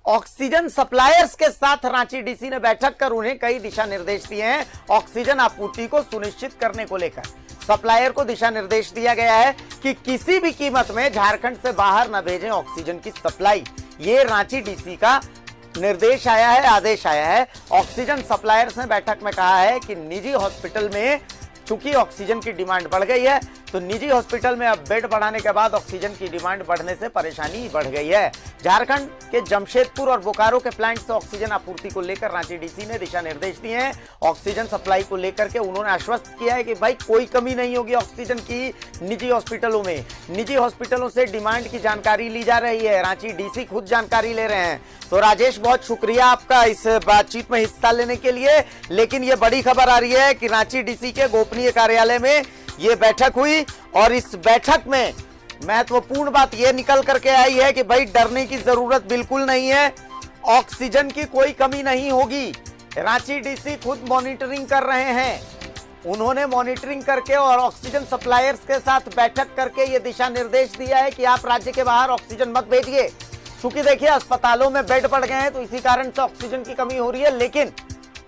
Oxygen suppliers के साथ Ranchi DC ने बैठक कर उन्हें कई दिशा निर्देश दिए हैं ऑक्सीजन आपूर्ति को सुनिश्चित करने को लेकर। सप्लायर को दिशा निर्देश दिया गया है कि किसी भी कीमत में झारखंड से बाहर न भेजें ऑक्सीजन की सप्लाई। ये रांची डीसी का निर्देश आया है, आदेश आया है। ऑक्सीजन सप्लायर्स ने बैठक में कहा है कि निजी हॉस्पिटल में चूंकि ऑक्सीजन की डिमांड बढ़ गई है, तो निजी हॉस्पिटल में अब बेड बढ़ाने के बाद ऑक्सीजन की डिमांड बढ़ने से परेशानी बढ़ गई है। झारखंड के जमशेदपुर और बोकारो के प्लांट से ऑक्सीजन आपूर्ति को लेकर रांची डीसी ने दिशा निर्देश दिए हैं। ऑक्सीजन सप्लाई को लेकर के उन्होंने आश्वस्त किया है कि भाई कोई कमी नहीं होगी ऑक्सीजन की निजी हॉस्पिटलों में। निजी हॉस्पिटलों से डिमांड की जानकारी ली जा रही है, रांची डीसी खुद जानकारी ले रहे हैं। तो राजेश, बहुत शुक्रिया आपका इस बातचीत में हिस्सा लेने के लिए। लेकिन ये बड़ी खबर आ रही है कि रांची डीसी के गोपनीय कार्यालय में ये बैठक हुई और इस बैठक में महत्वपूर्ण बात यह निकल करके आई है कि भाई डरने की जरूरत बिल्कुल नहीं है, ऑक्सीजन की कोई कमी नहीं होगी। रांची डीसी खुद मॉनिटरिंग कर रहे हैं। उन्होंने मॉनिटरिंग करके और ऑक्सीजन सप्लायर्स के साथ बैठक करके ये दिशा निर्देश दिया है कि आप राज्य के बाहर ऑक्सीजन मत भेजिए। क्योंकि देखिए अस्पतालों में बेड बढ़ गए हैं, तो इसी कारण से ऑक्सीजन की कमी हो रही है। लेकिन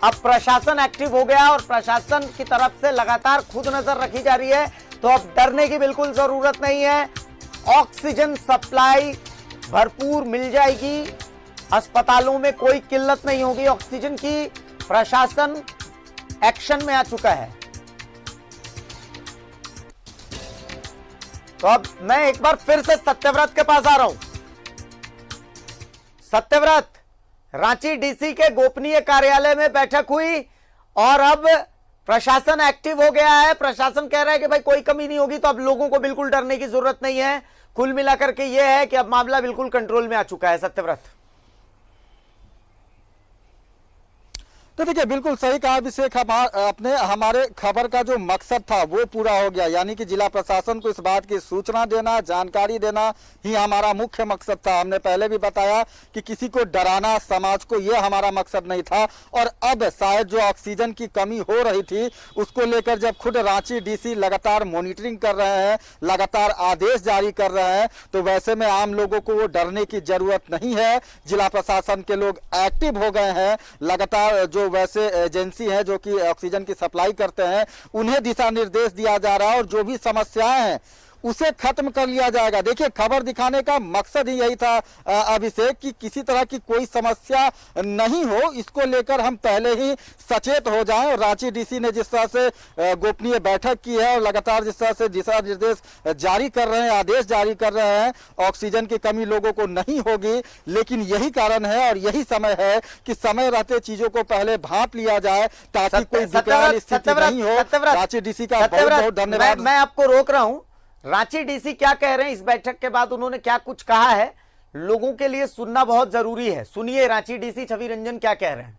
अब प्रशासन एक्टिव हो गया और प्रशासन की तरफ से लगातार खुद नजर रखी जा रही है, तो अब डरने की बिल्कुल जरूरत नहीं है। ऑक्सीजन सप्लाई भरपूर मिल जाएगी, अस्पतालों में कोई किल्लत नहीं होगी ऑक्सीजन की। प्रशासन एक्शन में आ चुका है। तो अब मैं एक बार फिर से सत्यव्रत के पास आ रहा हूं। सत्यव्रत, रांची डीसी के गोपनीय कार्यालय में बैठक हुई और अब प्रशासन एक्टिव हो गया है। प्रशासन कह रहा है कि भाई कोई कमी नहीं होगी, तो अब लोगों को बिल्कुल डरने की जरूरत नहीं है। कुल मिलाकर के यह है कि अब मामला बिल्कुल कंट्रोल में आ चुका है। सत्यव्रत, तो देखिए बिल्कुल सही कहा अभिषेक, हमारे खबर का जो मकसद था वो पूरा हो गया। यानी कि जिला प्रशासन को इस बात की सूचना देना, जानकारी देना ही हमारा मुख्य मकसद था। हमने पहले भी बताया कि किसी को डराना समाज को, ये हमारा मकसद नहीं था। और अब शायद जो ऑक्सीजन की कमी हो रही थी उसको लेकर जब खुद रांची डीसी लगातार मॉनिटरिंग कर रहे हैं, लगातार आदेश जारी कर रहे हैं, तो वैसे में आम लोगों को वो डरने की जरूरत नहीं है। जिला प्रशासन के लोग एक्टिव हो गए हैं। लगातार जो वैसे एजेंसी है जो कि ऑक्सीजन की सप्लाई करते हैं, उन्हें दिशा निर्देश दिया जा रहा है और जो भी समस्याएं हैं उसे खत्म कर लिया जाएगा। देखिए खबर दिखाने का मकसद ही यही था अभिषेक कि किसी तरह की कोई समस्या नहीं हो, इसको लेकर हम पहले ही सचेत हो जाएं। और रांची डीसी ने जिस तरह से गोपनीय बैठक की है और लगातार जिस तरह से दिशा निर्देश जारी कर रहे हैं, आदेश जारी कर रहे हैं, ऑक्सीजन की कमी लोगों को नहीं होगी। लेकिन यही कारण है और यही समय है कि समय रहते चीजों को पहले भांप लिया जाए ताकि कोई विकराल स्थिति नहीं हो। रांची डीसी का बहुत बहुत धन्यवाद। मैं आपको रोक रहा हूं। रांची डीसी क्या कह रहे हैं इस बैठक के बाद, उन्होंने क्या कुछ कहा है, लोगों के लिए सुनना बहुत जरूरी है। सुनिए रांची डीसी छवि रंजन क्या कह रहे हैं।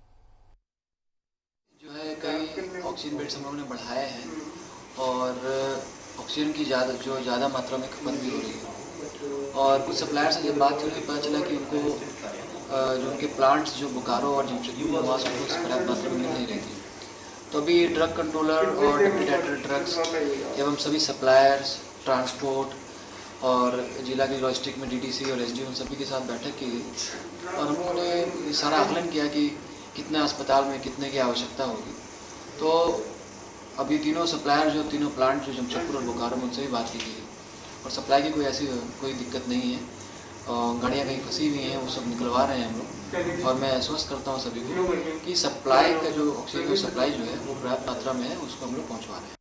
जो है कई ऑक्सीजन बेड्स हम लोगों ने बढ़ाए हैं और ऑक्सीजन की ज़्यादा मात्रा में खपत भी हो रही है। और कुछ सप्लायर से जब बात हुई पता चला कि उनको जो उनके प्लांट्स जो बोकारो और जमशेदपुर वहाँ से उनको पर्याप्त मात्रा में मिल नहीं रही थी। तो अभी ड्रग कंट्रोलर और डिप्टी डायरेक्टर ड्रग्स एवं सभी सप्लायर्स, ट्रांसपोर्ट और जिला की लॉजिस्टिक में डीडीसी और एसडी उन सभी के साथ बैठक की गई और हम लोगों ने सारा आकलन किया कि कितने अस्पताल में कितने की आवश्यकता होगी। तो अभी तीनों सप्लायर जो तीनों प्लांट जो जमशेदपुर और बोकारो में उनसे भी बात की गई और सप्लाई की कोई दिक्कत नहीं है। गाड़ियाँ कहीं फंसी हुई हैं, वो सब निकलवा रहे हैं हम लोग। और मैं आश्वस्त करता हूँ सभी को कि सप्लाई का जो ऑक्सीजन सप्लाई जो है वो पर्याप्त मात्रा में है, उसको हम लोग पहुँचवा रहे हैं।